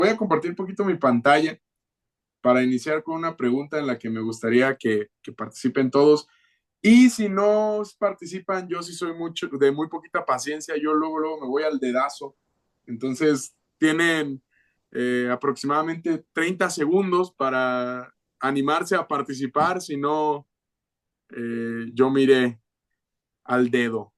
Voy a compartir un poquito mi pantalla para iniciar con una pregunta en la que me gustaría que participen todos. Y si no participan, yo sí soy mucho, de muy poquita paciencia, yo luego me voy al dedazo. Entonces, tienen aproximadamente 30 segundos para animarse a participar, si no, yo miré al dedo.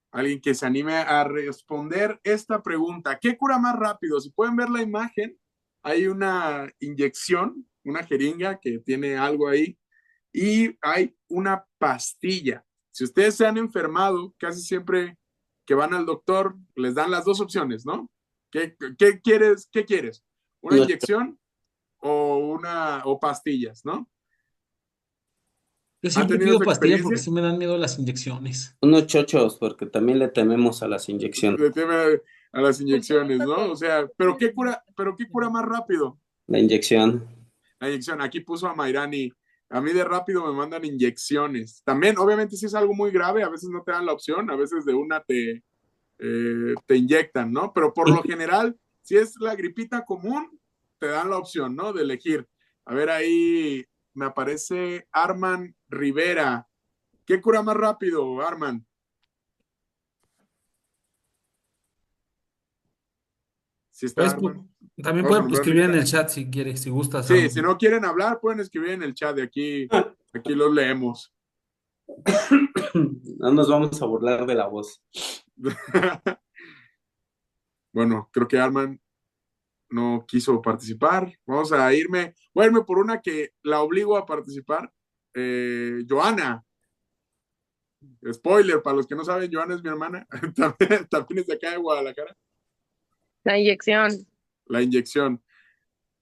Alguien que se anime a responder esta pregunta. ¿Qué cura más rápido? Si pueden ver la imagen, hay una inyección, una jeringa que tiene algo ahí y hay una pastilla. Si ustedes se han enfermado, casi siempre que van al doctor, les dan las dos opciones, ¿no? ¿Qué quieres? ¿Qué quieres? ¿Una Unos, inyección o pastillas, ¿no? Yo ¿Han siempre tenido pido esta pastilla porque experiencia? sí me dan miedo las inyecciones. unos chochos, porque también le tememos a las inyecciones. De tema a las inyecciones, ¿no? O sea, pero qué cura más rápido? La inyección. La inyección. Aquí puso a Mairani. A mí de rápido me mandan inyecciones. También, obviamente, si es algo muy grave, a veces no te dan la opción, a veces de una te inyectan, ¿no? Pero por lo general, si es la gripita común, te dan la opción, ¿no? De elegir. A ver, ahí me aparece Arman Rivera. ¿Qué cura más rápido, Arman? Si está Pues, Arman. también Vamos a pueden nombrarlo escribir en ahorita. el chat si quieres, si gustas Sí, algo. si no quieren hablar, pueden escribir en el chat de aquí los leemos. No nos vamos a burlar de la voz. Bueno, creo que Arman no quiso participar. Voy a irme por una que la obligo a participar. Joana, spoiler, para los que no saben, Joana es mi hermana, también es de acá de Guadalajara. La inyección. La inyección.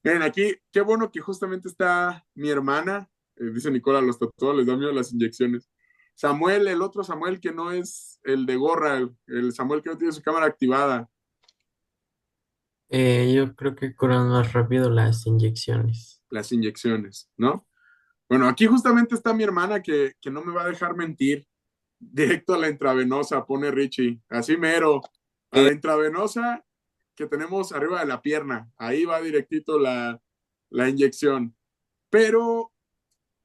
Miren, aquí, qué bueno que justamente está mi hermana, dice Nicola, los tatuados les da miedo las inyecciones. Samuel, el otro Samuel que no es el de gorra, el Samuel que no tiene su cámara activada, Yo creo que curan más rápido las inyecciones. las inyecciones, ¿no? Bueno, aquí justamente está mi hermana que no me va a dejar mentir. Directo a la intravenosa, pone Richie. Así mero. A la intravenosa que tenemos arriba de la pierna. Ahí va directito la inyección. Pero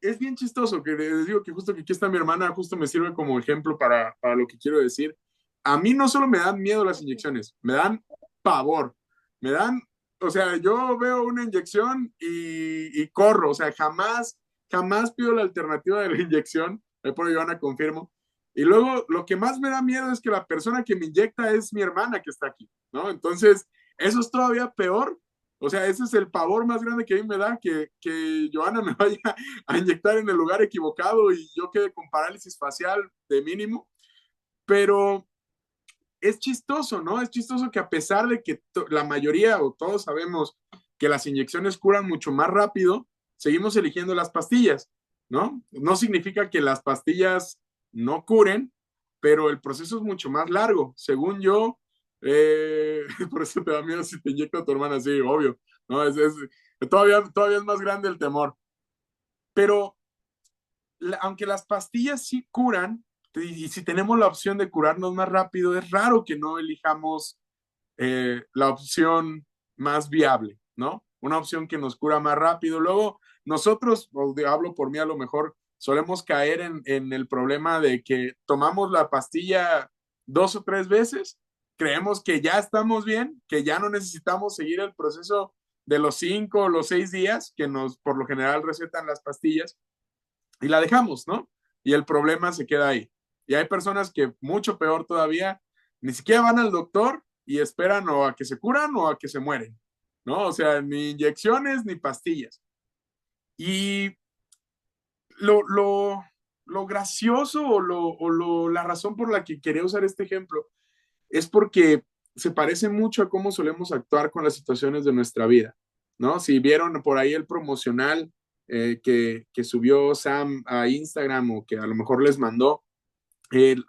es bien chistoso que les digo que justo que aquí está mi hermana, justo me sirve como ejemplo para lo que quiero decir. A mí no solo me dan miedo las inyecciones, me dan pavor. Me dan, o sea, yo veo una inyección y corro, o sea, jamás pido la alternativa de la inyección. Ahí por Ivana confirmo. Y luego lo que más me da miedo es que la persona que me inyecta es mi hermana que está aquí, ¿no? Entonces, eso es todavía peor. O sea, ese es el pavor más grande que a mí me da, que Joana me vaya a inyectar en el lugar equivocado y yo quede con parálisis facial de mínimo. Pero es chistoso, ¿no? Es chistoso que a pesar de que la mayoría o todos sabemos que las inyecciones curan mucho más rápido, seguimos eligiendo las pastillas, ¿no? No significa que las pastillas no curen, pero el proceso es mucho más largo. Según yo, por eso te da miedo si te inyecta tu hermana, sí, obvio, ¿no? Todavía es más grande el temor. Pero aunque las pastillas sí curan, y si tenemos la opción de curarnos más rápido, es raro que no elijamos la opción más viable, ¿no? Una opción que nos cura más rápido. Luego, nosotros, hablo por mí a lo mejor, solemos caer en el problema de que tomamos la pastilla 2 o 3 veces, creemos que ya estamos bien, que ya no necesitamos seguir el proceso de los 5 o los 6 días que nos por lo general recetan las pastillas y la dejamos, ¿no? Y el problema se queda ahí. Y hay personas que, mucho peor todavía, ni siquiera van al doctor y esperan o a que se curan o a que se mueren, ¿no? O sea, ni inyecciones ni pastillas. Y lo, lo, lo gracioso la razón por la que quería usar este ejemplo es porque se parece mucho a cómo solemos actuar con las situaciones de nuestra vida, ¿no? Si vieron por ahí el promocional que subió Sam a Instagram o que a lo mejor les mandó,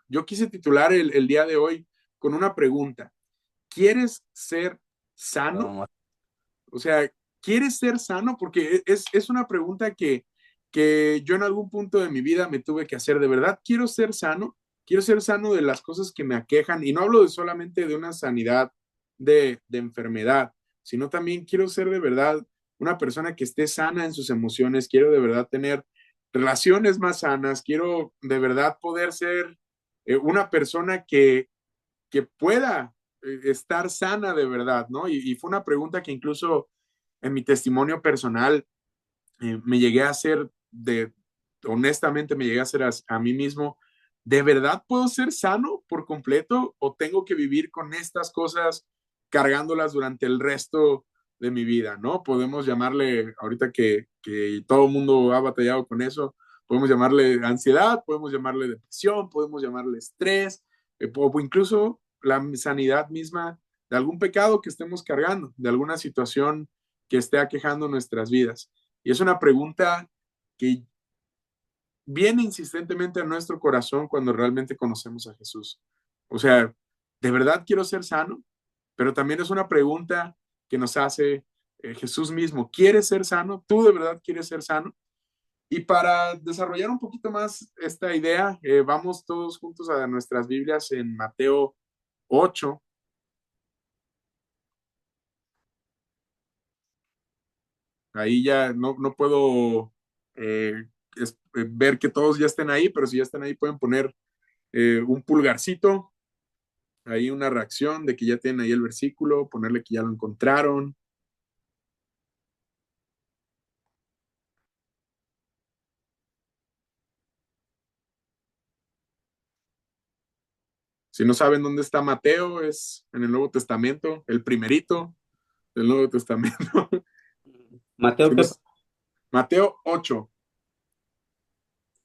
yo quise titular el día de hoy con una pregunta. ¿Quieres ser sano? No, O sea, ¿quieres ser sano? Porque es una pregunta que yo en algún punto de mi vida me tuve que hacer. ¿De verdad quiero ser sano? Quiero ser sano de las cosas que me aquejan. Y no hablo solamente de una sanidad de enfermedad. sino también quiero ser de verdad una persona que esté sana en sus emociones, quiero de verdad tener relaciones más sanas, quiero de verdad poder ser una persona que pueda estar sana de verdad, ¿no? Y fue una pregunta que incluso en mi testimonio personal me llegué a hacer honestamente me llegué a hacer a mí mismo, ¿de verdad puedo ser sano por completo o tengo que vivir con estas cosas cargándolas durante el resto de mi vida, ¿no? Podemos llamarle, ahorita que todo el mundo ha batallado con eso, podemos llamarle ansiedad, podemos llamarle depresión, podemos llamarle estrés, o incluso la sanidad misma de algún pecado que estemos cargando, de alguna situación que esté aquejando nuestras vidas. Y es una pregunta que viene insistentemente a nuestro corazón cuando realmente conocemos a Jesús. O sea, ¿de verdad quiero ser sano? Pero también es una pregunta que nos hace Jesús mismo. ¿Quieres ser sano? ¿Tú de verdad quieres ser sano? Y para desarrollar un poquito más esta idea, vamos todos juntos a nuestras Biblias en Mateo 8. Ahí ya no puedo ver que todos ya estén ahí, pero si ya están ahí pueden poner un pulgarcito, ahí una reacción de que ya tienen ahí el versículo, ponerle que ya lo encontraron. Si no saben dónde está Mateo, es en el Nuevo Testamento, el primerito del Nuevo Testamento. Mateo, Si no, Mateo 8.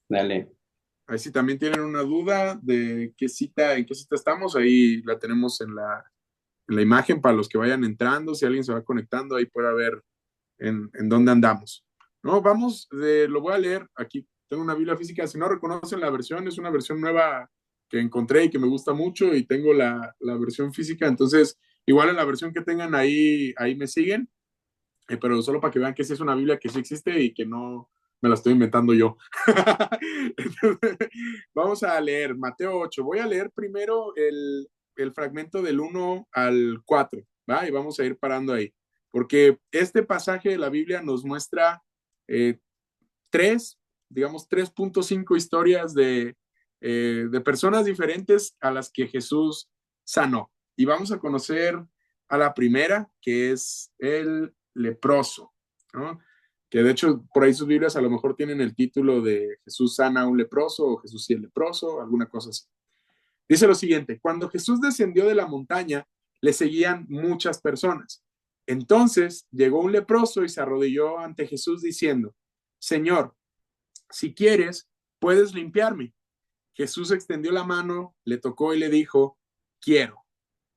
dale. Ahí si también tienen una duda de en qué cita estamos, ahí la tenemos en la imagen para los que vayan entrando. Si alguien se va conectando, ahí puede ver en dónde andamos. No, vamos, lo voy a leer. Aquí tengo una Biblia física. Si no reconocen la versión, es una versión nueva que encontré y que me gusta mucho y tengo la versión física. Entonces, igual en la versión que tengan ahí me siguen, pero solo para que vean que sí es una Biblia que sí existe y que no me la estoy inventando yo. Entonces, vamos a leer Mateo 8. Voy a leer primero el fragmento del 1 al 4, ¿va? Y vamos a ir parando ahí, porque este pasaje de la Biblia nos muestra eh, 3.5 historias de personas diferentes a las que Jesús sanó. Y vamos a conocer a la primera, que es el leproso, ¿no? Que de hecho por ahí sus Biblias a lo mejor tienen el título de Jesús sana a un leproso o Jesús sí es leproso, alguna cosa así. Dice lo siguiente: cuando Jesús descendió de la montaña, le seguían muchas personas. Entonces llegó un leproso y se arrodilló ante Jesús diciendo: Señor, si quieres, puedes limpiarme. Jesús extendió la mano, le tocó y le dijo: quiero,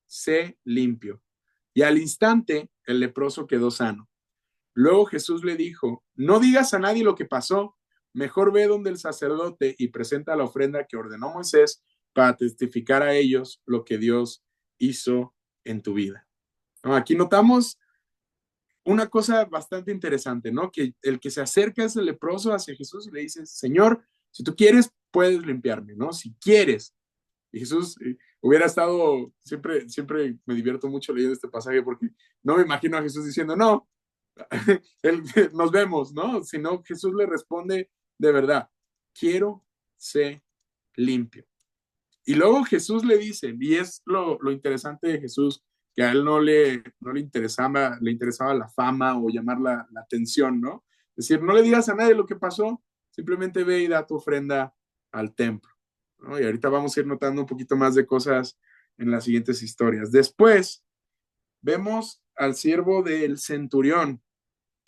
sé limpio. Y al instante el leproso quedó sano. Luego Jesús le dijo: no digas a nadie lo que pasó, mejor ve donde el sacerdote y presenta la ofrenda que ordenó Moisés para testificar a ellos lo que Dios hizo en tu vida. ¿No? Aquí notamos una cosa bastante interesante, ¿no? Que el que se acerca es el leproso hacia Jesús y le dice: Señor, si tú quieres, puedes limpiarme, ¿no? Si quieres. Y Jesús hubiera estado, siempre me divierto mucho leyendo este pasaje porque no me imagino a Jesús diciendo: no, nos vemos, ¿no? Sino Jesús le responde de verdad: quiero ser limpio. Y luego Jesús le dice, y es lo interesante de Jesús, que a él no le interesaba la fama o llamar la atención, ¿no? Es decir, no le digas a nadie lo que pasó, simplemente ve y da tu ofrenda al templo, ¿no? Y ahorita vamos a ir notando un poquito más de cosas en las siguientes historias. Después vemos al siervo del centurión.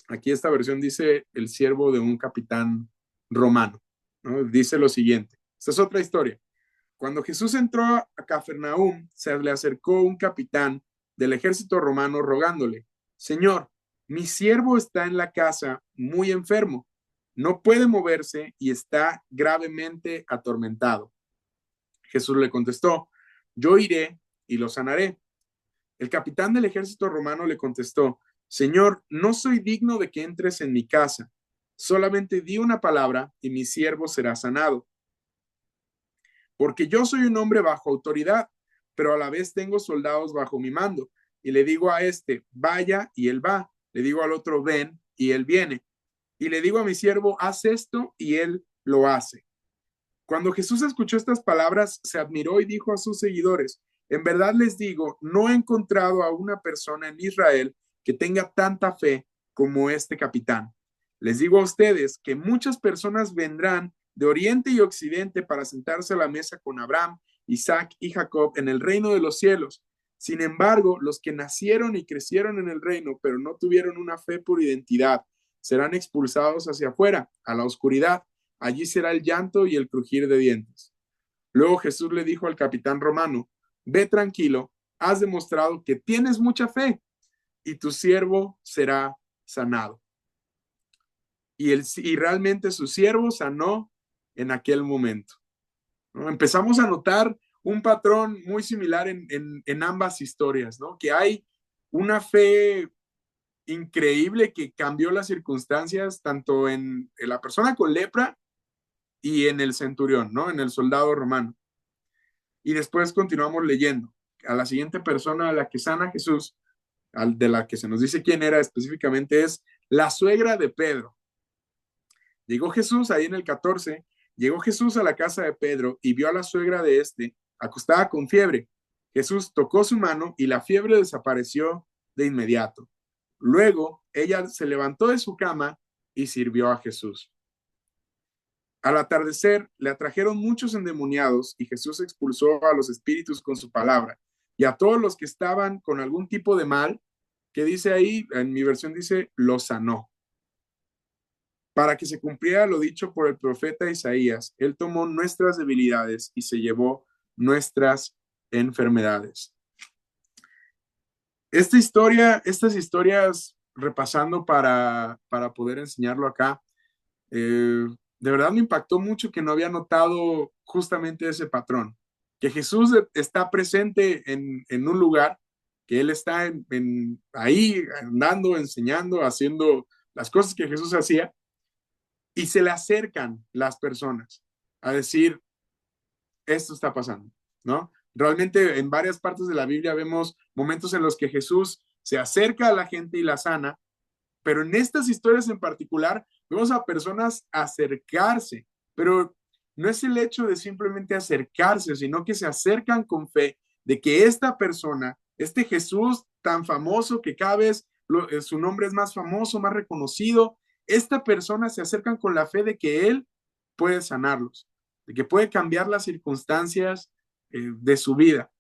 Aquí esta versión dice el siervo de un capitán romano, ¿no? Dice lo siguiente. Esta es otra historia. Cuando Jesús entró a Cafarnaúm, se le acercó un capitán del ejército romano rogándole: Señor, mi siervo está en la casa muy enfermo, no puede moverse y está gravemente atormentado. Jesús le contestó: yo iré y lo sanaré. El capitán del ejército romano le contestó: Señor, no soy digno de que entres en mi casa, solamente di una palabra y mi siervo será sanado. Porque yo soy un hombre bajo autoridad, pero a la vez tengo soldados bajo mi mando. y le digo a este, vaya, y él va. Le digo al otro, ven, y él viene. Y le digo a mi siervo, haz esto, y él lo hace. Cuando Jesús escuchó estas palabras, se admiró y dijo a sus seguidores, en verdad les digo, no he encontrado a una persona en Israel que tenga tanta fe como este capitán. Les digo a ustedes que muchas personas vendrán de oriente y occidente para sentarse a la mesa con Abraham, Isaac y Jacob en el reino de los cielos. Sin embargo, los que nacieron y crecieron en el reino, pero no tuvieron una fe por identidad, serán expulsados hacia afuera, a la oscuridad. Allí será el llanto y el crujir de dientes. Luego Jesús le dijo al capitán romano, ve tranquilo, has demostrado que tienes mucha fe y tu siervo será sanado. Y realmente su siervo sanó en aquel momento, ¿no? Empezamos a notar un patrón muy similar en ambas historias, ¿no? Que hay una fe increíble que cambió las circunstancias tanto en la persona con lepra y en el centurión, ¿no? En el soldado romano. Y después continuamos leyendo. A la siguiente persona a la que sana Jesús, de la que se nos dice quién era específicamente, es la suegra de Pedro. Llegó Jesús, ahí en el 14, llegó Jesús a la casa de Pedro y vio a la suegra de este acostada con fiebre. Jesús tocó su mano y la fiebre desapareció de inmediato. Luego ella se levantó de su cama y sirvió a Jesús. Al atardecer le atrajeron muchos endemoniados y Jesús expulsó a los espíritus con su palabra y a todos los que estaban con algún tipo de mal, que dice ahí, en mi versión dice, los sanó. Para que se cumpliera lo dicho por el profeta Isaías, él tomó nuestras debilidades y se llevó nuestras enfermedades. Estas historias, repasando para poder enseñarlo acá, de verdad me impactó mucho que no había notado justamente ese patrón, que Jesús está presente en un lugar, que Él está ahí andando, enseñando, haciendo las cosas que Jesús hacía, y se le acercan las personas a decir, esto está pasando, ¿no? Realmente en varias partes de la Biblia vemos momentos en los que Jesús se acerca a la gente y la sana, pero en estas historias en particular vemos a personas acercarse, pero no es el hecho de simplemente acercarse, sino que se acercan con fe de que esta persona, este Jesús tan famoso que cada vez su nombre es más famoso, más reconocido, esta persona se acercan con la fe de que Él puede sanarlos, de que puede cambiar las circunstancias de su vida.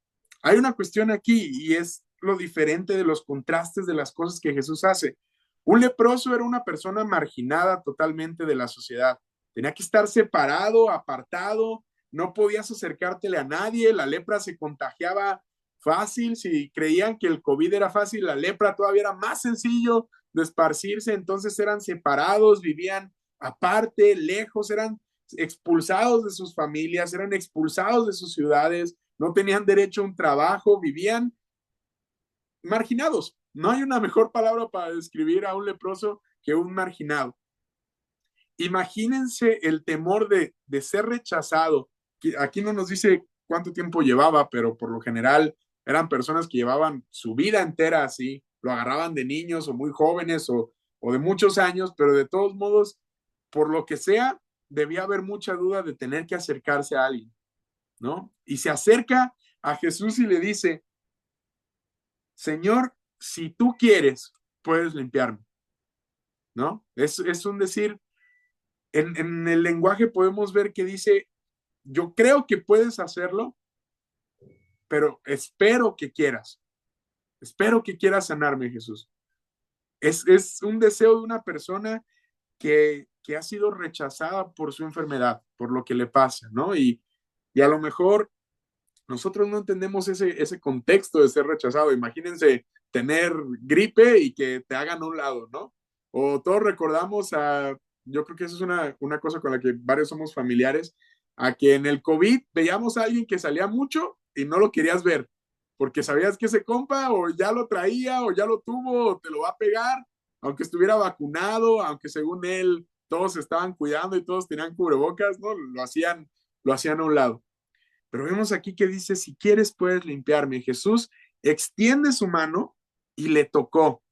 Hay una cuestión aquí y es lo diferente de los contrastes de las cosas que Jesús hace. Un leproso era una persona marginada totalmente de la sociedad. Tenía que estar separado, apartado, no podías acercártele a nadie, la lepra se contagiaba fácil, si creían que el COVID era fácil, la lepra todavía era más sencillo de esparcirse, entonces eran separados, vivían aparte, lejos, eran expulsados de sus familias, eran expulsados de sus ciudades, no tenían derecho a un trabajo, vivían marginados. No hay una mejor palabra para describir a un leproso que un marginado. Imagínense el temor de ser rechazado. Aquí no nos dice cuánto tiempo llevaba, pero por lo general eran personas que llevaban su vida entera así, lo agarraban de niños o muy jóvenes o de muchos años, pero de todos modos, por lo que sea, debía haber mucha duda de tener que acercarse a alguien, ¿no? Y se acerca a Jesús y le dice, Señor, si tú quieres, puedes limpiarme, ¿no? Es un decir, en el lenguaje podemos ver que dice, yo creo que puedes hacerlo, pero espero que quieras sanarme, Jesús. Es un deseo de una persona que ha sido rechazada por su enfermedad, por lo que le pasa, ¿no? Y a lo mejor nosotros no entendemos ese contexto de ser rechazado. Imagínense tener gripe y que te hagan a un lado, ¿no? O todos recordamos yo creo que eso es una cosa con la que varios somos familiares, a que en el COVID veíamos a alguien que salía mucho y no lo querías ver, porque sabías que ese compa o ya lo traía o ya lo tuvo o te lo va a pegar, aunque estuviera vacunado, aunque según él todos estaban cuidando y todos tenían cubrebocas, ¿no? Lo hacían a un lado. Pero vemos aquí que dice, si quieres puedes limpiarme. Jesús extiende su mano y le tocó.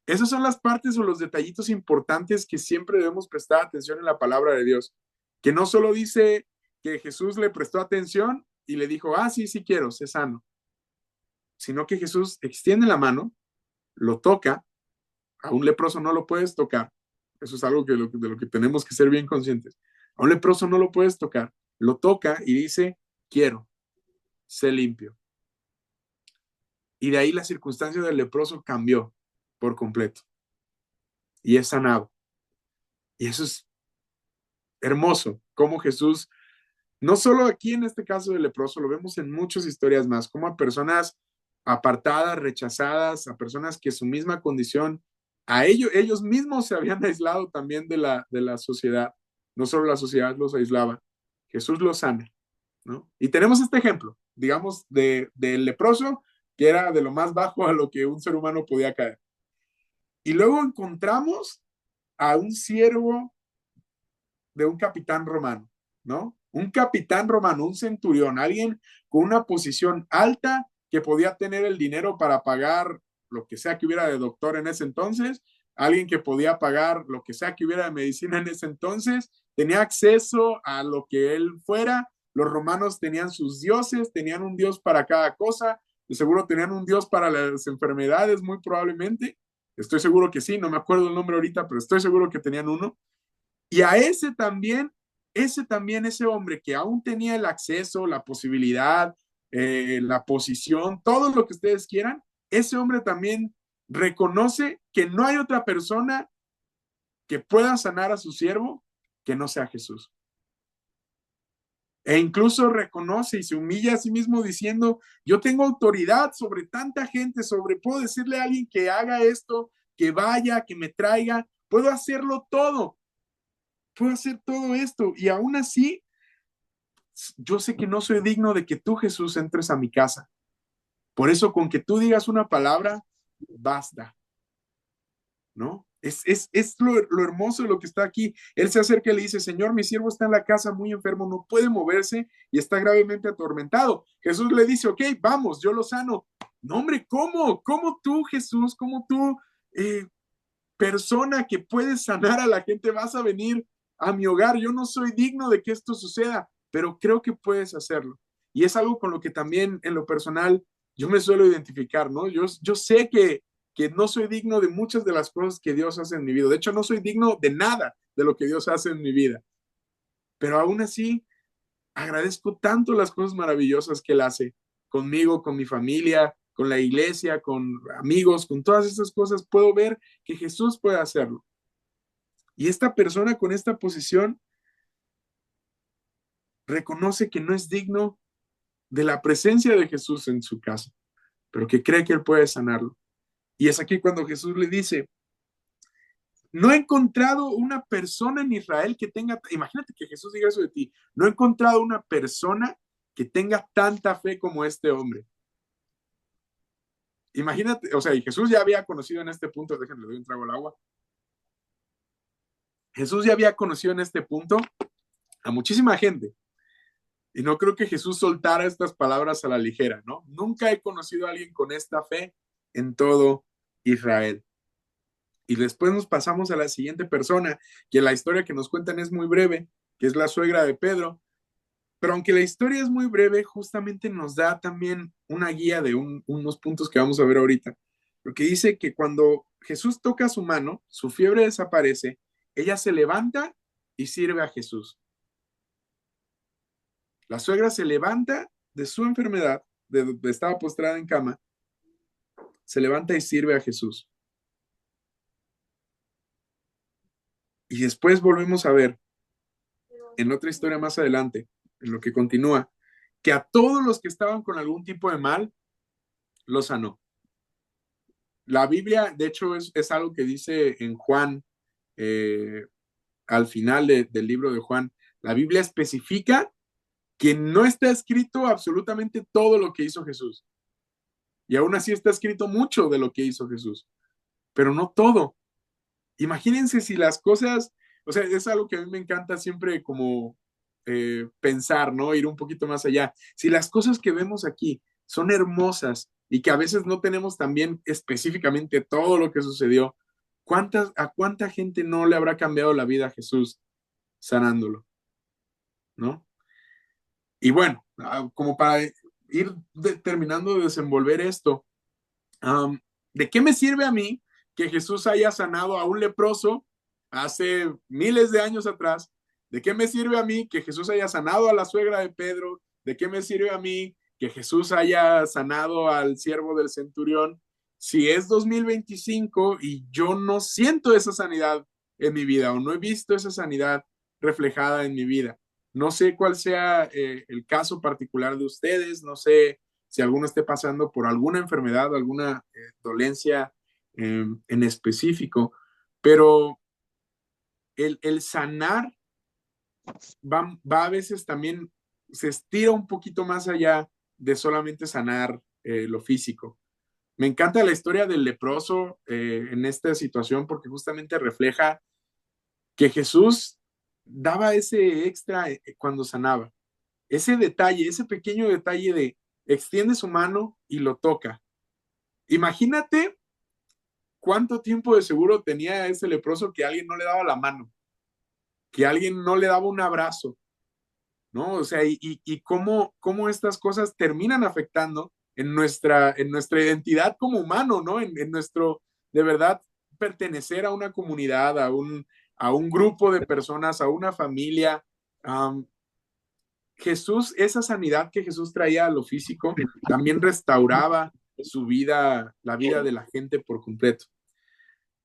Esas son las partes o los detallitos importantes que siempre debemos prestar atención en la palabra de Dios. Que no solo dice que Jesús le prestó atención y le dijo, sí, sí quiero, sé sano. Sino que Jesús extiende la mano, lo toca. A un leproso no lo puedes tocar. Eso es algo de lo que tenemos que ser bien conscientes. A un leproso no lo puedes tocar. Lo toca y dice, quiero, sé limpio. Y de ahí la circunstancia del leproso cambió por completo. Y es sanado. Y eso es hermoso, cómo Jesús, no solo aquí en este caso del leproso, lo vemos en muchas historias más, como a personas apartadas, rechazadas, a personas que su misma condición, ellos mismos se habían aislado también de la sociedad, no solo la sociedad los aislaba, Jesús los sana, ¿no? Y tenemos este ejemplo, digamos, del leproso, que era de lo más bajo a lo que un ser humano podía caer. Y luego encontramos a un siervo de un capitán romano, ¿no? Un capitán romano, un centurión, alguien con una posición alta que podía tener el dinero para pagar lo que sea que hubiera de doctor en ese entonces, alguien que podía pagar lo que sea que hubiera de medicina en ese entonces, tenía acceso a lo que él fuera. Los romanos tenían sus dioses, tenían un dios para cada cosa, de seguro tenían un dios para las enfermedades, muy probablemente. Estoy seguro que sí, no me acuerdo el nombre ahorita, pero estoy seguro que tenían uno. Y a ese hombre que aún tenía el acceso, la posibilidad, la posición, todo lo que ustedes quieran, ese hombre también reconoce que no hay otra persona que pueda sanar a su siervo que no sea Jesús. E incluso reconoce y se humilla a sí mismo diciendo, yo tengo autoridad sobre tanta gente, puedo decirle a alguien que haga esto, que vaya, que me traiga, puedo hacerlo todo. Puedo hacer todo esto y aún así yo sé que no soy digno de que tú, Jesús, entres a mi casa. Por eso con que tú digas una palabra, basta, ¿no? Es lo hermoso de lo que está aquí. Él se acerca y le dice, Señor, mi siervo está en la casa muy enfermo, no puede moverse y está gravemente atormentado. Jesús le dice, ok, vamos, yo lo sano. No, hombre, ¿cómo? ¿Cómo tú, Jesús? ¿Cómo tú, persona que puedes sanar a la gente, vas a venir a mi hogar? Yo no soy digno de que esto suceda, pero creo que puedes hacerlo. Y es algo con lo que también en lo personal yo me suelo identificar, ¿no? Yo sé que no soy digno de muchas de las cosas que Dios hace en mi vida. De hecho, no soy digno de nada de lo que Dios hace en mi vida. Pero aún así, agradezco tanto las cosas maravillosas que Él hace conmigo, con mi familia, con la iglesia, con amigos, con todas estas cosas. Puedo ver que Jesús puede hacerlo. Y esta persona con esta posición reconoce que no es digno de la presencia de Jesús en su casa, pero que cree que Él puede sanarlo. Y es aquí cuando Jesús le dice, no he encontrado una persona en Israel que tenga, imagínate que Jesús diga eso de ti, no he encontrado una persona que tenga tanta fe como este hombre. Imagínate, o sea, y Jesús ya había conocido en este punto, déjenme le doy un trago al agua. Jesús ya había conocido en este punto a muchísima gente. Y no creo que Jesús soltara estas palabras a la ligera, ¿no? Nunca he conocido a alguien con esta fe en todo Israel. Y después nos pasamos a la siguiente persona, que la historia que nos cuentan es muy breve, que es la suegra de Pedro. Pero aunque la historia es muy breve, justamente nos da también una guía de unos puntos que vamos a ver ahorita. Porque dice que cuando Jesús toca su mano, su fiebre desaparece, ella se levanta y sirve a Jesús. La suegra se levanta de su enfermedad, estaba postrada en cama, se levanta y sirve a Jesús. Y después volvemos a ver, en otra historia más adelante, en lo que continúa, que a todos los que estaban con algún tipo de mal, los sanó. La Biblia, de hecho, es algo que dice en Juan, al final del libro de Juan, la Biblia especifica que no está escrito absolutamente todo lo que hizo Jesús. Y aún así está escrito mucho de lo que hizo Jesús, pero no todo. Imagínense si las cosas, o sea, es algo que a mí me encanta siempre como pensar, ¿no? Ir un poquito más allá. Si las cosas que vemos aquí son hermosas y que a veces no tenemos también específicamente todo lo que sucedió. ¿A cuánta gente no le habrá cambiado la vida a Jesús sanándolo? ¿No? Y bueno, como para ir terminando de desenvolver esto, ¿de qué me sirve a mí que Jesús haya sanado a un leproso hace miles de años atrás? ¿De qué me sirve a mí que Jesús haya sanado a la suegra de Pedro? ¿De qué me sirve a mí que Jesús haya sanado al siervo del centurión si es 2025 y yo no siento esa sanidad en mi vida o no he visto esa sanidad reflejada en mi vida? No sé cuál sea el caso particular de ustedes, no sé si alguno esté pasando por alguna enfermedad, alguna dolencia en específico, pero el sanar va a veces también, se estira un poquito más allá de solamente sanar lo físico. Me encanta la historia del leproso en esta situación porque justamente refleja que Jesús daba ese extra cuando sanaba. Ese detalle, ese pequeño detalle de extiende su mano y lo toca. Imagínate cuánto tiempo de seguro tenía ese leproso que alguien no le daba la mano, que alguien no le daba un abrazo, ¿no? O sea, y cómo estas cosas terminan afectando en nuestra identidad como humano, ¿no? En nuestro, de verdad, pertenecer a una comunidad, a un grupo de personas, a una familia. Jesús, esa sanidad que Jesús traía a lo físico, también restauraba su vida, la vida de la gente por completo.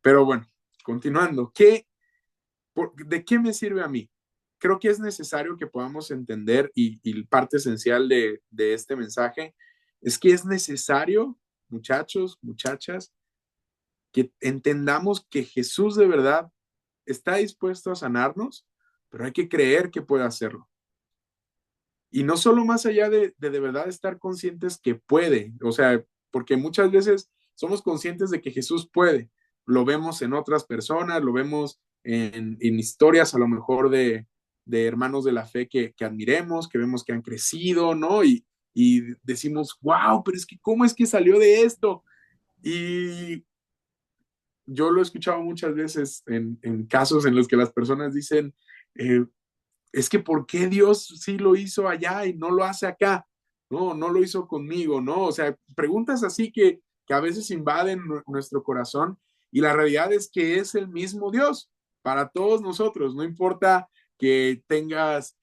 Pero bueno, continuando, ¿de qué me sirve a mí? Creo que es necesario que podamos entender y parte esencial de este mensaje es que es necesario, muchachos, muchachas, que entendamos que Jesús de verdad está dispuesto a sanarnos, pero hay que creer que puede hacerlo. Y no solo más allá de verdad estar conscientes que puede, o sea, porque muchas veces somos conscientes de que Jesús puede, lo vemos en otras personas, lo vemos en historias a lo mejor de hermanos de la fe que admiremos, que vemos que han crecido, ¿no? Y decimos, wow, pero es que ¿cómo es que salió de esto? Y yo lo he escuchado muchas veces en casos en los que las personas dicen, es que ¿por qué Dios sí lo hizo allá y no lo hace acá? No lo hizo conmigo, ¿no? O sea, preguntas así que a veces invaden nuestro corazón y la realidad es que es el mismo Dios para todos nosotros, no importa que tengas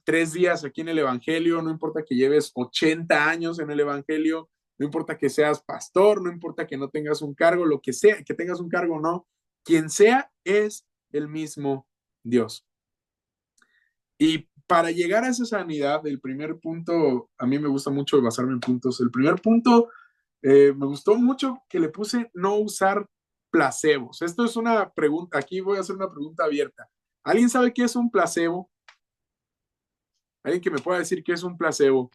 3 días aquí en el Evangelio, no importa que lleves 80 años en el Evangelio, no importa que seas pastor, no importa que no tengas un cargo, lo que sea, que tengas un cargo o no, quien sea es el mismo Dios. Y para llegar a esa sanidad, el primer punto, a mí me gusta mucho basarme en puntos. El primer punto, me gustó mucho que le puse no usar placebos. Esto es una pregunta, aquí voy a hacer una pregunta abierta. ¿Alguien sabe qué es un placebo? ¿Alguien que me pueda decir qué es un placebo?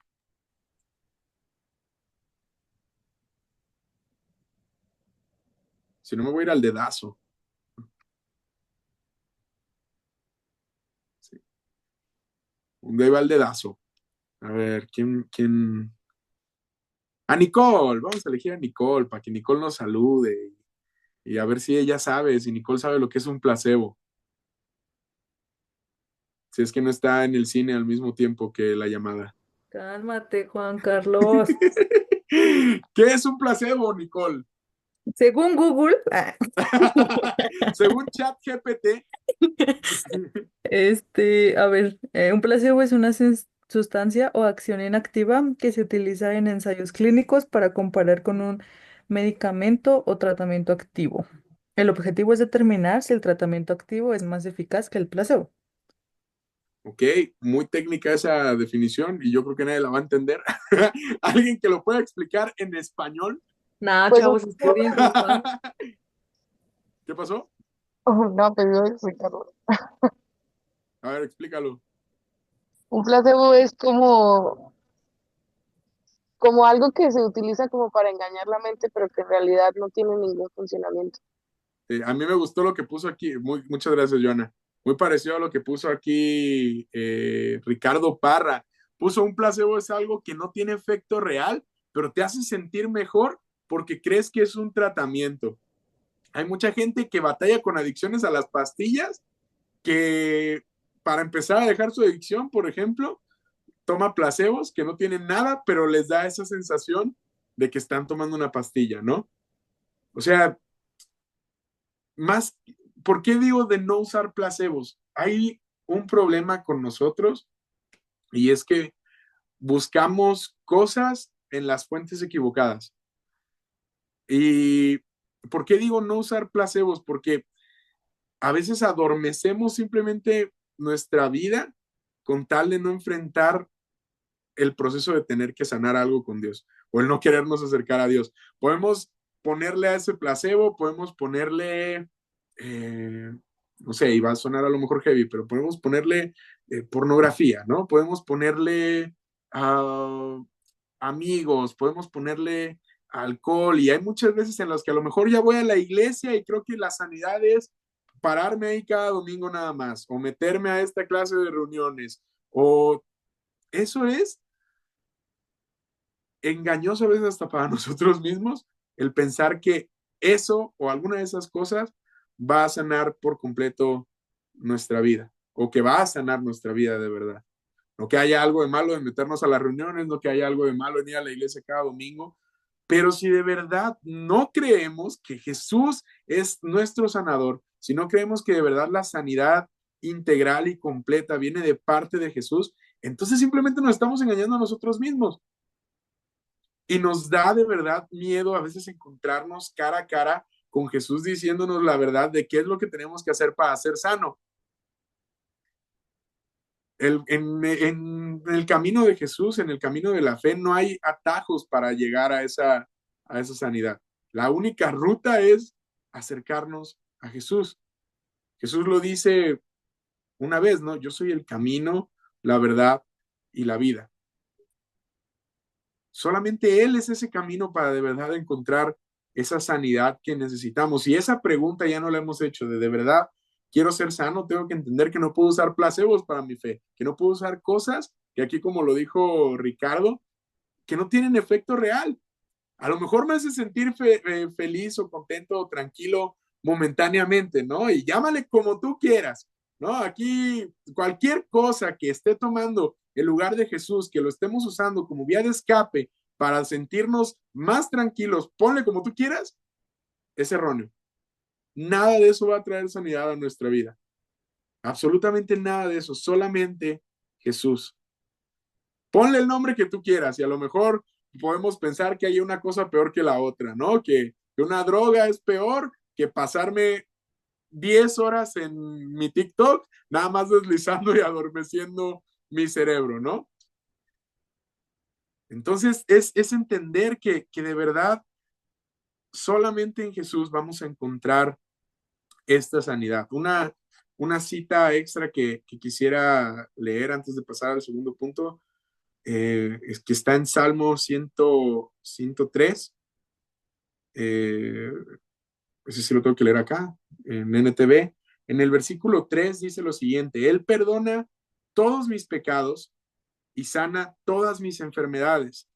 Si no, me voy a ir al dedazo. Sí. ¿Dónde va el dedazo? A ver, ¿quién? A Nicole, vamos a elegir a Nicole para que Nicole nos salude y a ver si ella sabe, si Nicole sabe lo que es un placebo. Si es que no está en el cine al mismo tiempo que la llamada. Cálmate, Juan Carlos. ¿Qué es un placebo, Nicole? Según Google, Según ChatGPT. a ver, un placebo es una sustancia o acción inactiva que se utiliza en ensayos clínicos para comparar con un medicamento o tratamiento activo. El objetivo es determinar si el tratamiento activo es más eficaz que el placebo. Ok, muy técnica esa definición y yo creo que nadie la va a entender. ¿Alguien que lo pueda explicar en español? Nada, Pues chavos, estudien. ¿Qué pasó? no, pues yo voy a explicarlo. A ver, explícalo. Un placebo es como algo que se utiliza como para engañar la mente, pero que en realidad no tiene ningún funcionamiento. A mí me gustó lo que puso aquí. Muchas gracias, Joana. Muy parecido a lo que puso aquí Ricardo Parra. puso un placebo es algo que no tiene efecto real, pero te hace sentir mejor porque crees que es un tratamiento. Hay mucha gente que batalla con adicciones a las pastillas, que para empezar a dejar su adicción, por ejemplo, toma placebos que no tienen nada, pero les da esa sensación de que están tomando una pastilla, ¿no? O sea, más, ¿por qué digo de no usar placebos? Hay un problema con nosotros y es que buscamos cosas en las fuentes equivocadas. ¿Y por qué digo no usar placebos? Porque a veces adormecemos simplemente nuestra vida con tal de no enfrentar el proceso de tener que sanar algo con Dios o el no querernos acercar a Dios. Podemos ponerle a ese placebo, podemos ponerle, no sé, y va a sonar a lo mejor heavy, pero podemos ponerle pornografía, ¿no? Podemos ponerle amigos, podemos ponerle alcohol y hay muchas veces en las que a lo mejor ya voy a la iglesia y creo que la sanidad es pararme ahí cada domingo nada más o meterme a esta clase de reuniones o eso es engañoso a veces hasta para nosotros mismos el pensar que eso o alguna de esas cosas va a sanar por completo nuestra vida o que va a sanar nuestra vida de verdad. No que haya algo de malo en meternos a las reuniones, no que haya algo de malo en ir a la iglesia cada domingo, pero si de verdad no creemos que Jesús es nuestro sanador, si no creemos que de verdad la sanidad integral y completa viene de parte de Jesús, entonces simplemente nos estamos engañando a nosotros mismos. Y nos da de verdad miedo a veces encontrarnos cara a cara con Jesús diciéndonos la verdad de qué es lo que tenemos que hacer para ser sano. En el camino de Jesús, en el camino de la fe, no hay atajos para llegar a esa sanidad. La única ruta es acercarnos a Jesús. Jesús lo dice una vez, ¿no? Yo soy el camino, la verdad y la vida. Solamente Él es ese camino para de verdad encontrar esa sanidad que necesitamos. Y esa pregunta ya no la hemos hecho de verdad, quiero ser sano, tengo que entender que no puedo usar placebos para mi fe, que no puedo usar cosas que aquí, como lo dijo Ricardo, que no tienen efecto real. A lo mejor me hace sentir feliz o contento o tranquilo momentáneamente, ¿no? Y llámale como tú quieras, ¿no? Aquí cualquier cosa que esté tomando el lugar de Jesús, que lo estemos usando como vía de escape para sentirnos más tranquilos, ponle como tú quieras, es erróneo. Nada de eso va a traer sanidad a nuestra vida. Absolutamente nada de eso, solamente Jesús. Ponle el nombre que tú quieras y a lo mejor podemos pensar que hay una cosa peor que la otra, ¿no? Que una droga es peor que pasarme 10 horas en mi TikTok, nada más deslizando y adormeciendo mi cerebro, ¿no? Entonces es entender que de verdad solamente en Jesús vamos a encontrar esta sanidad. Una cita extra que quisiera leer antes de pasar al segundo punto, es que está en Salmo 103. Ese sí lo tengo que leer acá, en NTV. En el versículo 3 dice lo siguiente: Él perdona todos mis pecados y sana todas mis enfermedades.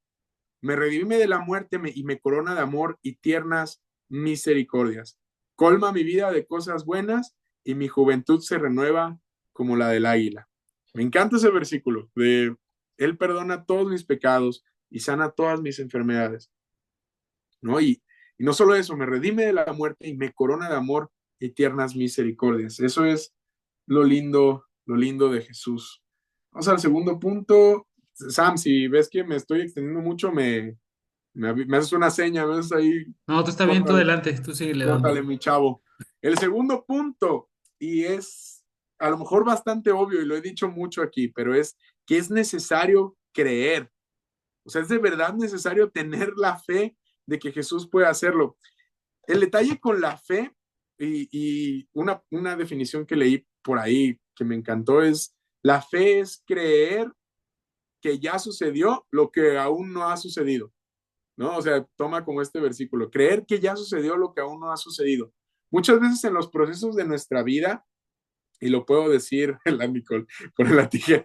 Me redime de la muerte y me corona de amor y tiernas misericordias. Colma mi vida de cosas buenas y mi juventud se renueva como la del águila. Me encanta ese versículo de Él perdona todos mis pecados y sana todas mis enfermedades, ¿no? Y no solo eso, me redime de la muerte y me corona de amor y tiernas misericordias. Eso es lo lindo de Jesús. Vamos al segundo punto. Sam, si ves que me estoy extendiendo mucho, me haces una seña, me haces ahí, No, tú está bien, tú córtale, adelante, tú sigue córtale, dando. mi chavo. El segundo punto, y es a lo mejor bastante obvio, y lo he dicho mucho aquí, pero es que es necesario creer. O sea, es de verdad necesario tener la fe de que Jesús puede hacerlo. El detalle con la fe, y una definición que leí por ahí que me encantó, es: la fe es creer que ya sucedió lo que aún no ha sucedido, ¿no? O sea, toma como este versículo, creer que ya sucedió lo que aún no ha sucedido. Muchas veces en los procesos de nuestra vida y lo puedo decir, la Nicole, con la tijera.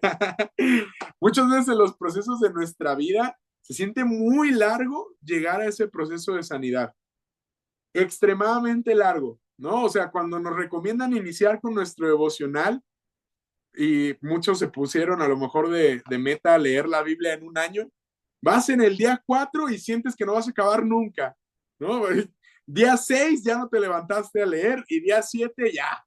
Muchas veces en los procesos de nuestra vida se siente muy largo llegar a ese proceso de sanidad, extremadamente largo, ¿no? O sea, cuando nos recomiendan iniciar con nuestro devocional y muchos se pusieron a lo mejor de meta a leer la Biblia en un año, vas en el día 4 y sientes que no vas a acabar nunca, ¿no? Día 6 ya no te levantaste a leer y día 7 ya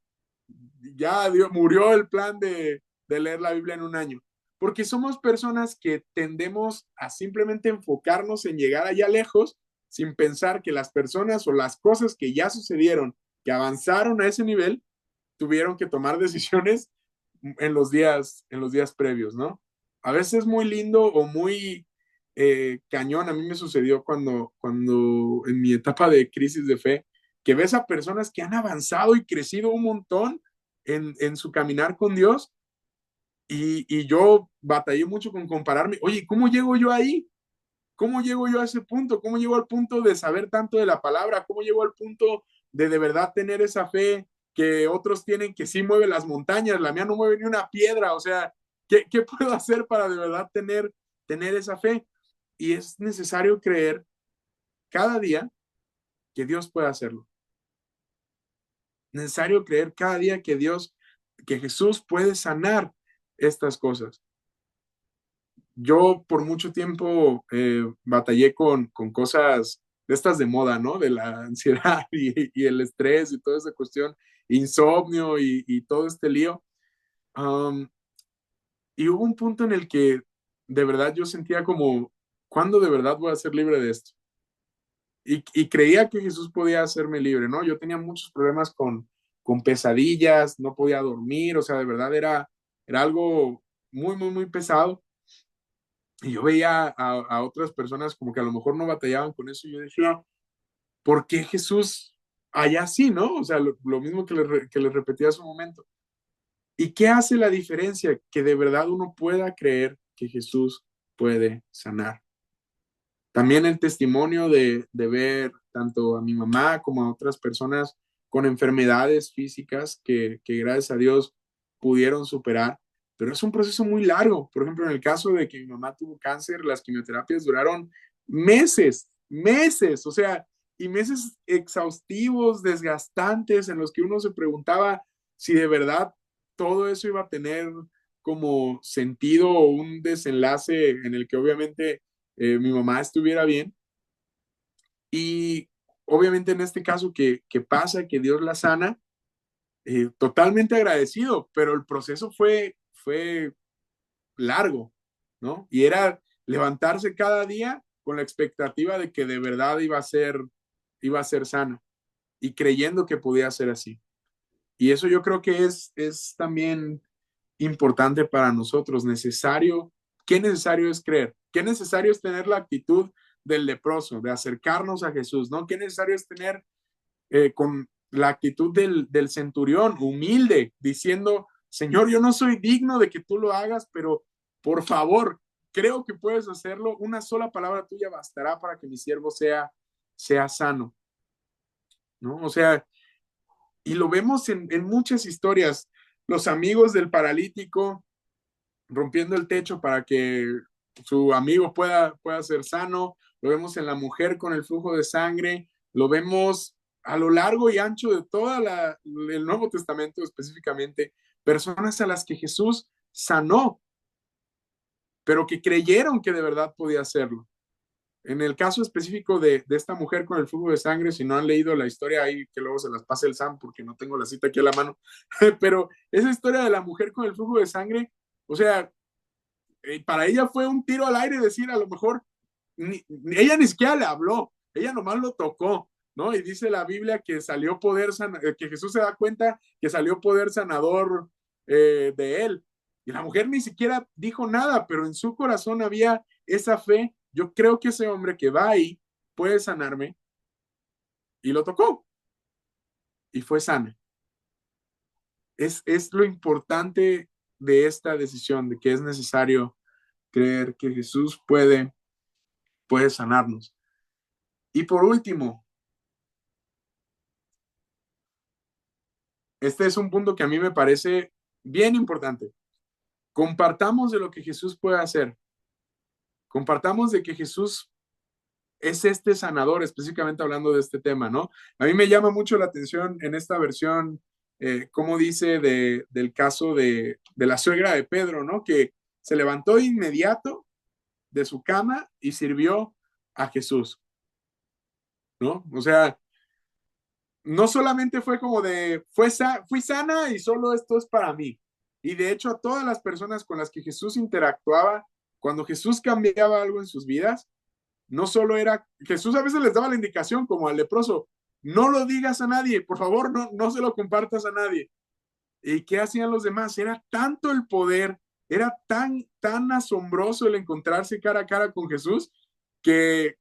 murió el plan de leer la Biblia en un año. Porque somos personas que tendemos a simplemente enfocarnos en llegar allá lejos sin pensar que las personas o las cosas que ya sucedieron, que avanzaron a ese nivel, tuvieron que tomar decisiones en los días previos, ¿no? A veces es muy lindo o muy cañón. A mí me sucedió cuando en mi etapa de crisis de fe, que ves a personas que han avanzado y crecido un montón en su caminar con Dios y yo batallé mucho con compararme. Oye, ¿cómo llego yo ahí? ¿Cómo llego yo a ese punto? ¿Cómo llego al punto de saber tanto de la palabra? ¿Cómo llego al punto de verdad tener esa fe que otros tienen que sí mueve las montañas? La mía no mueve ni una piedra. O sea, ¿qué puedo hacer para de verdad tener esa fe? Y es necesario creer cada día que Dios puede hacerlo. Necesario creer cada día que Jesús puede sanar estas cosas. Yo por mucho tiempo batallé con cosas de estas de moda, ¿no? De la ansiedad y el estrés y toda esa cuestión, insomnio y todo este lío. Um, y hubo un punto en el que de verdad yo sentía como, ¿cuándo de verdad voy a ser libre de esto? Y creía que Jesús podía hacerme libre, ¿no? Yo tenía muchos problemas con pesadillas, no podía dormir, o sea, de verdad era algo muy, muy, muy pesado. Y yo veía a otras personas como que a lo mejor no batallaban con eso y yo decía, ¿por qué Jesús allá sí, no? O sea, lo mismo que les repetí hace un momento. ¿Y qué hace la diferencia? Que de verdad uno pueda creer que Jesús puede sanar. También el testimonio de ver tanto a mi mamá como a otras personas con enfermedades físicas que gracias a Dios pudieron superar, pero es un proceso muy largo. Por ejemplo, en el caso de que mi mamá tuvo cáncer, las quimioterapias duraron meses, o sea, y meses exhaustivos, desgastantes, en los que uno se preguntaba si de verdad todo eso iba a tener como sentido o un desenlace en el que obviamente mi mamá estuviera bien. Y obviamente en este caso que pasa, que Dios la sana, totalmente agradecido, pero el proceso fue largo, ¿no? Y era levantarse cada día con la expectativa de que de verdad iba a ser sana y creyendo que podía ser así. Y eso yo creo que es también importante para nosotros, necesario. ¿Qué necesario es creer? ¿Qué necesario es tener la actitud del leproso, de acercarnos a Jesús? ¿No? ¿Qué necesario es tener con la actitud del centurión, humilde, diciendo, Señor, yo no soy digno de que tú lo hagas, pero por favor, creo que puedes hacerlo. Una sola palabra tuya bastará para que mi siervo sea sano, ¿no? O sea, y lo vemos en muchas historias. Los amigos del paralítico rompiendo el techo para que su amigo pueda ser sano. Lo vemos en la mujer con el flujo de sangre. Lo vemos a lo largo y ancho de todo el Nuevo Testamento, específicamente, personas a las que Jesús sanó, pero que creyeron que de verdad podía hacerlo. En el caso específico de esta mujer con el flujo de sangre, si no han leído la historia ahí, que luego se las pase el Sam porque no tengo la cita aquí a la mano, pero esa historia de la mujer con el flujo de sangre, o sea, para ella fue un tiro al aire decir, a lo mejor, ella ni siquiera le habló, ella nomás lo tocó, ¿no? Y dice la Biblia que salió poder, que Jesús se da cuenta que salió poder sanador de él. Y la mujer ni siquiera dijo nada, pero en su corazón había esa fe. Yo creo que ese hombre que va ahí puede sanarme. Y lo tocó. Y fue sana. Es lo importante de esta decisión, de que es necesario creer que Jesús puede sanarnos. Y por último, este es un punto que a mí me parece bien importante. Compartamos de lo que Jesús puede hacer. Compartamos de que Jesús es este sanador, específicamente hablando de este tema, ¿no? A mí me llama mucho la atención en esta versión, como dice del caso de la suegra de Pedro, ¿no? Que se levantó de inmediato de su cama y sirvió a Jesús, ¿no? O sea, no solamente fue como de, fui sana y solo esto es para mí. Y de hecho, a todas las personas con las que Jesús interactuaba, cuando Jesús cambiaba algo en sus vidas, no solo era, Jesús a veces les daba la indicación como al leproso, no lo digas a nadie, por favor, no se lo compartas a nadie. ¿Y qué hacían los demás? Era tanto el poder, era tan asombroso el encontrarse cara a cara con Jesús, que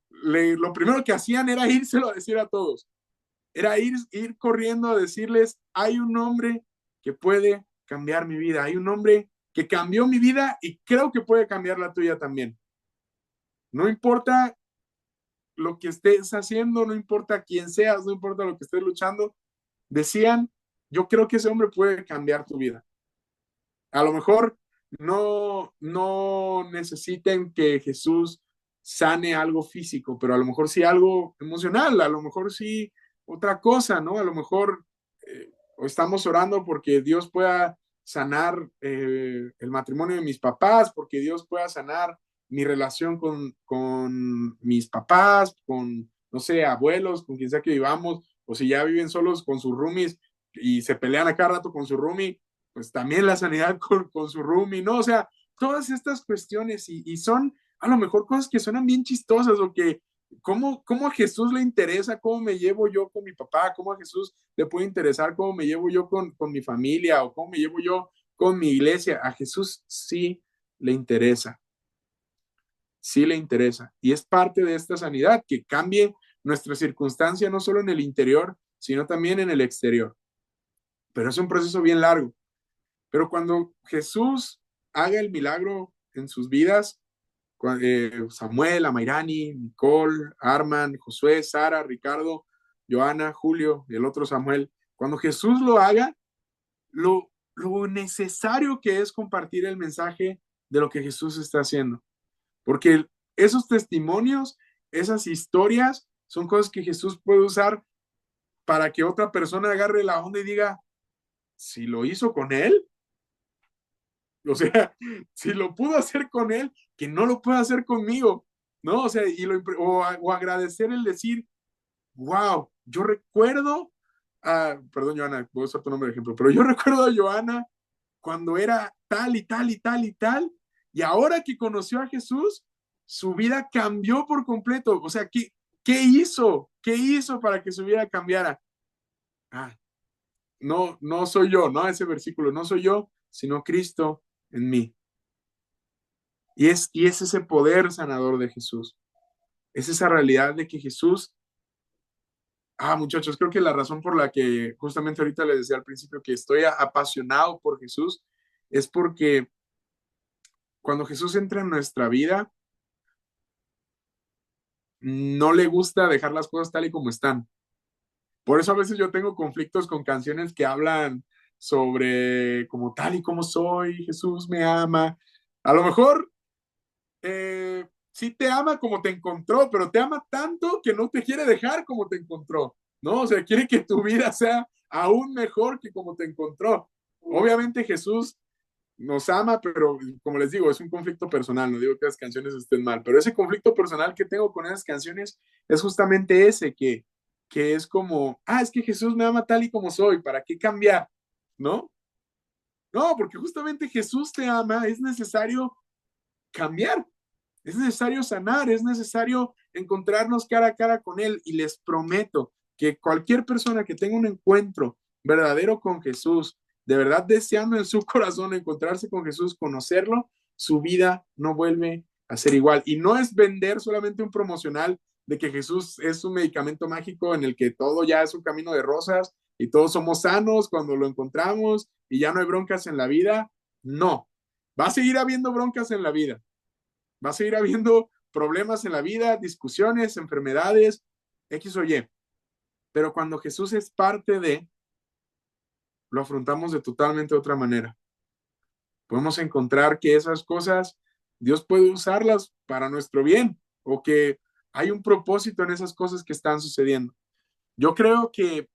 lo primero que hacían era írselo a decir a todos. Era ir corriendo a decirles, hay un hombre que puede cambiar mi vida, hay un hombre que cambió mi vida y creo que puede cambiar la tuya también. No importa lo que estés haciendo, no importa quién seas, no importa lo que estés luchando, decían, yo creo que ese hombre puede cambiar tu vida. A lo mejor no necesiten que Jesús sane algo físico, pero a lo mejor sí algo emocional, a lo mejor sí otra cosa, ¿no? A lo mejor estamos orando porque Dios pueda sanar el matrimonio de mis papás, porque Dios pueda sanar mi relación con mis papás, con, no sé, abuelos, con quien sea que vivamos, o si ya viven solos con sus roomies y se pelean a cada rato con su roomie, pues también la sanidad con su roomie, ¿no? O sea, todas estas cuestiones y son a lo mejor cosas que suenan bien chistosas o que ¿cómo a Jesús le interesa cómo me llevo yo con mi papá? ¿Cómo a Jesús le puede interesar cómo me llevo yo con mi familia o cómo me llevo yo con mi iglesia? A Jesús sí le interesa. Sí le interesa. Y es parte de esta sanidad, que cambie nuestra circunstancia no solo en el interior, sino también en el exterior. Pero es un proceso bien largo. Pero cuando Jesús haga el milagro en sus vidas, Samuel, Amairani, Nicole, Arman, Josué, Sara, Ricardo, Joana, Julio y el otro Samuel, cuando Jesús lo haga, lo necesario que es compartir el mensaje de lo que Jesús está haciendo. Porque esos testimonios, esas historias, son cosas que Jesús puede usar para que otra persona agarre la onda y diga, si lo hizo con él, o sea, si lo pudo hacer con él, que no lo pueda hacer conmigo, ¿no? O sea, o agradecer el decir, wow, yo recuerdo, perdón, Joana, voy a usar tu nombre de ejemplo, pero yo recuerdo a Joana cuando era tal y tal y tal y tal, y ahora que conoció a Jesús, su vida cambió por completo. O sea, ¿qué hizo? ¿Qué hizo para que su vida cambiara? No soy yo, ¿no? Ese versículo, no soy yo, sino Cristo en mí. Y es ese poder sanador de Jesús. Es esa realidad de que Jesús, muchachos, creo que la razón por la que justamente ahorita les decía al principio que estoy apasionado por Jesús es porque cuando Jesús entra en nuestra vida, no le gusta dejar las cosas tal y como están. Por eso a veces yo tengo conflictos con canciones que hablan sobre como tal y como soy, Jesús me ama. A lo mejor sí te ama como te encontró, pero te ama tanto que no te quiere dejar como te encontró, ¿no? O sea, quiere que tu vida sea aún mejor que como te encontró. Obviamente Jesús nos ama, pero como les digo, es un conflicto personal, no digo que las canciones estén mal, pero ese conflicto personal que tengo con esas canciones es justamente ese, que es como, es que Jesús me ama tal y como soy, ¿para qué cambiar? ¿No? No, porque justamente Jesús te ama, es necesario cambiar. Es necesario sanar, es necesario encontrarnos cara a cara con Él. Y les prometo que cualquier persona que tenga un encuentro verdadero con Jesús, de verdad deseando en su corazón encontrarse con Jesús, conocerlo, su vida no vuelve a ser igual. Y no es vender solamente un promocional de que Jesús es un medicamento mágico en el que todo ya es un camino de rosas y todos somos sanos cuando lo encontramos y ya no hay broncas en la vida. No, va a seguir habiendo broncas en la vida. Va a seguir habiendo problemas en la vida, discusiones, enfermedades, X o Y. Pero cuando Jesús es parte de, lo afrontamos de totalmente otra manera. Podemos encontrar que esas cosas Dios puede usarlas para nuestro bien, o que hay un propósito en esas cosas que están sucediendo. Yo creo que,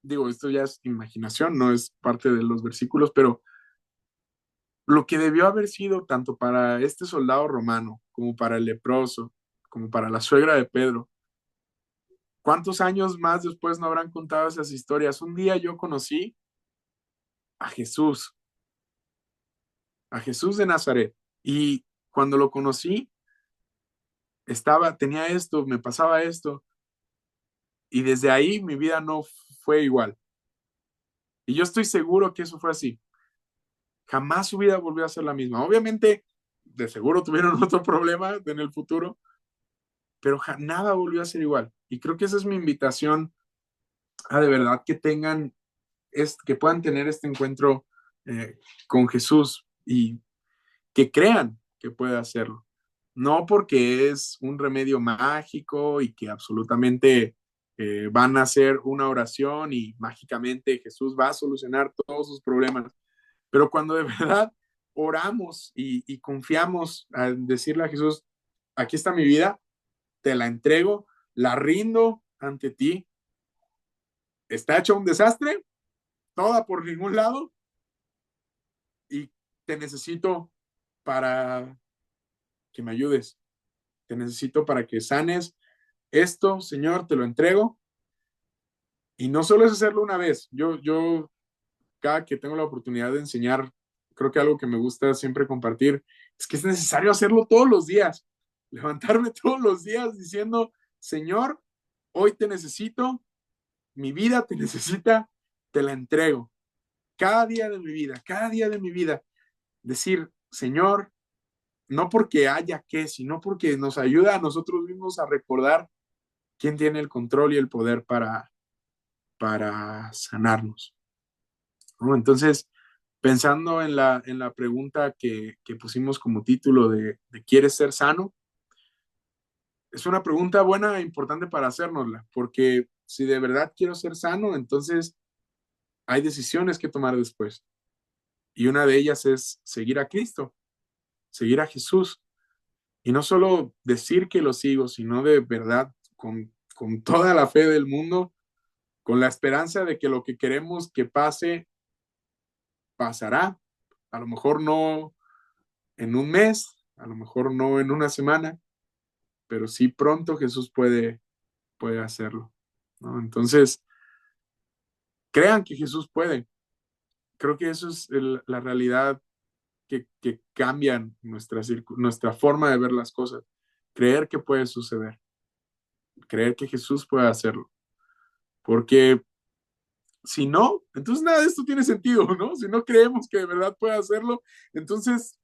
digo, esto ya es imaginación, no es parte de los versículos, pero lo que debió haber sido tanto para este soldado romano, como para el leproso, como para la suegra de Pedro, ¿cuántos años más después no habrán contado esas historias? Un día yo conocí a Jesús de Nazaret, y cuando lo conocí, tenía esto, me pasaba esto, y desde ahí mi vida no fue igual. Y yo estoy seguro que eso fue así. Jamás su vida volvió a ser la misma. Obviamente, de seguro tuvieron otro problema en el futuro, pero nada volvió a ser igual. Y creo que esa es mi invitación a de verdad que que puedan tener este encuentro con Jesús, y que crean que puede hacerlo. No porque es un remedio mágico y que absolutamente van a hacer una oración y mágicamente Jesús va a solucionar todos sus problemas, pero cuando de verdad oramos y confiamos al decirle a Jesús, aquí está mi vida, te la entrego, la rindo ante ti, está hecho un desastre, toda por ningún lado, y te necesito para que me ayudes, te necesito para que sanes esto, Señor, te lo entrego. Y no solo es hacerlo una vez, yo cada que tengo la oportunidad de enseñar, creo que algo que me gusta siempre compartir es que es necesario hacerlo todos los días, levantarme todos los días diciendo, Señor, hoy te necesito, mi vida te necesita, te la entrego. Cada día de mi vida, cada día de mi vida, decir, Señor, no porque haya que, sino porque nos ayuda a nosotros mismos a recordar quién tiene el control y el poder para sanarnos, ¿no? Entonces, pensando en la pregunta que pusimos como título de ¿quieres ser sano? Es una pregunta buena e importante para hacérnosla, porque si de verdad quiero ser sano, entonces hay decisiones que tomar después. Y una de ellas es seguir a Cristo, seguir a Jesús. Y no solo decir que lo sigo, sino de verdad, con toda la fe del mundo, con la esperanza de que lo que queremos que pase, pasará. A lo mejor no en un mes, a lo mejor no en una semana, pero sí pronto Jesús puede hacerlo, ¿no? Entonces, crean que Jesús puede. Creo que eso es la realidad que cambian nuestra forma de ver las cosas. Creer que puede suceder, creer que Jesús puede hacerlo. Porque si no, entonces nada de esto tiene sentido, ¿no? Si no creemos que de verdad puede hacerlo, entonces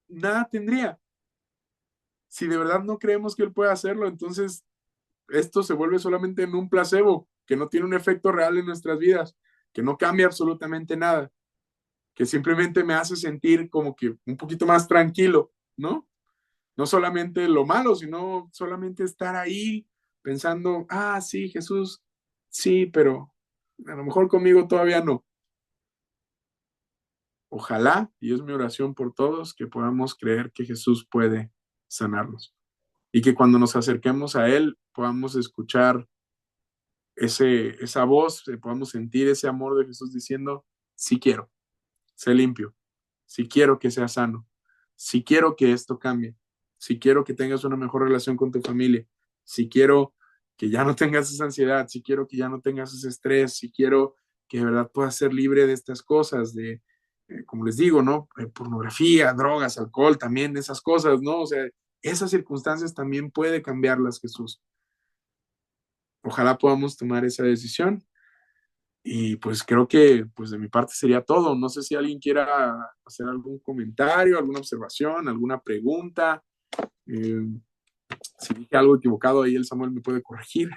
nada tendría. Si de verdad no creemos que Él puede hacerlo, entonces esto se vuelve solamente en un placebo, que no tiene un efecto real en nuestras vidas, que no cambia absolutamente nada, que simplemente me hace sentir como que un poquito más tranquilo, ¿no? No solamente lo malo, sino solamente estar ahí pensando, sí, Jesús, sí, pero a lo mejor conmigo todavía no. Ojalá, y es mi oración por todos, que podamos creer que Jesús puede sanarnos, y que cuando nos acerquemos a Él podamos escuchar esa voz, podamos sentir ese amor de Jesús diciendo, sí quiero, sé limpio, sí quiero que sea sano, sí quiero que esto cambie, sí quiero que tengas una mejor relación con tu familia, sí quiero que ya no tengas esa ansiedad, sí quiero que ya no tengas ese estrés, sí quiero que de verdad puedas ser libre de estas cosas, como les digo, ¿no? Pornografía, drogas, alcohol, también esas cosas, ¿no? O sea, esas circunstancias también puede cambiarlas Jesús. Ojalá podamos tomar esa decisión. Y pues creo que pues de mi parte sería todo. No sé si alguien quiera hacer algún comentario, alguna observación, alguna pregunta. Si dije algo equivocado, ahí el Samuel me puede corregir.